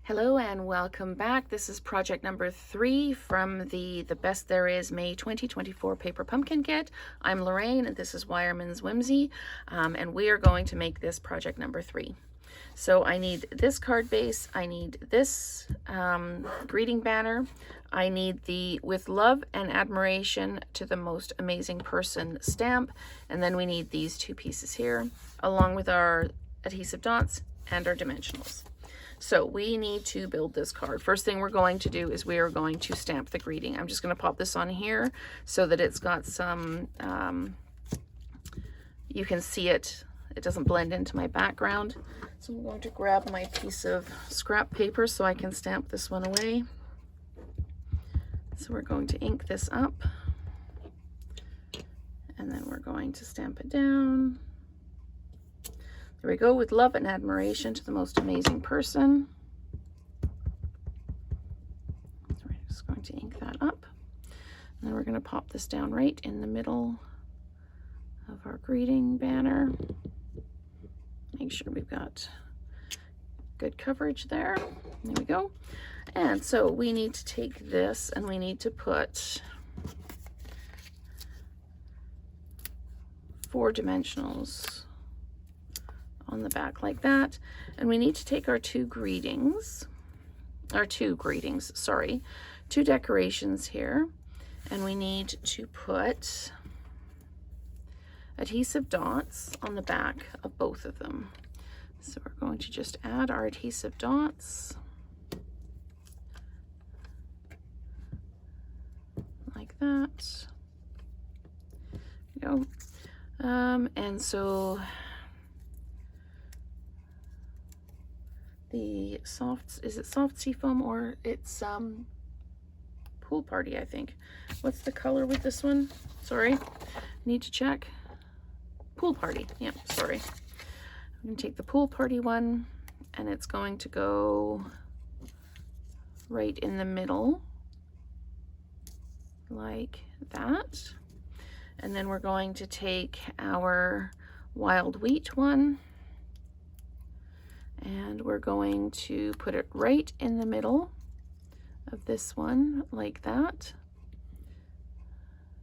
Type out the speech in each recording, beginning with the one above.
Hello and welcome back. This is project number 3 from the Best There Is May 2024 Paper Pumpkin Kit. I'm Lorraine and this is Wireman's Whimsy, and we are going to make this project number 3. So I need this card base, I need this greeting banner, I need the "With Love and Admiration to the Most Amazing Person" stamp, and then we need these two pieces here, along with our adhesive dots and our dimensionals. So we need to build this card. First thing we're going to do is we are going to stamp the greeting. I'm just going to pop this on here so that it's got some, you can see it. It doesn't blend into my background. So I'm going to grab my piece of scrap paper so I can stamp this one away. So we're going to ink this up. And then we're going to stamp it down. There we go, "With love and admiration to the most amazing person." So we're just going to ink that up. And then we're going to pop this down right in the middle of our greeting banner. Make sure we've got good coverage there. There we go. And so we need to take this and we need to put 4 dimensionals on the back like that, and we need to take our two decorations here, and we need to put adhesive dots on the back of both of them. So we're going to just add our adhesive dots like that. There we go. And so the is it soft seafoam or it's Pool Party, I think. What's the color with this one? Sorry, need to check. Pool Party, yeah, sorry. I'm gonna take the Pool Party one and it's going to go right in the middle like that. And then we're going to take our Wild Wheat one and we're going to put it right in the middle of this one like that,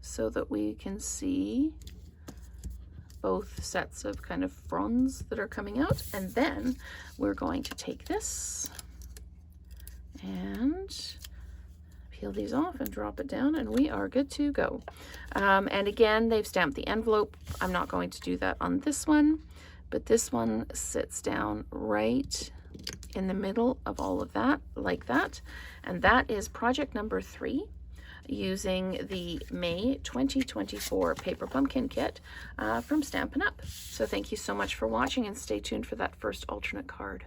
so that we can see both sets of kind of fronds that are coming out. And then we're going to take this and peel these off and drop it down, and we are good to go. And again, they've stamped the envelope. I'm not going to do that on this one, but this one sits down right in the middle of all of that, like that. And that is project number 3 using the May 2024 Paper Pumpkin Kit from Stampin' Up. So thank you so much for watching, and stay tuned for that first alternate card.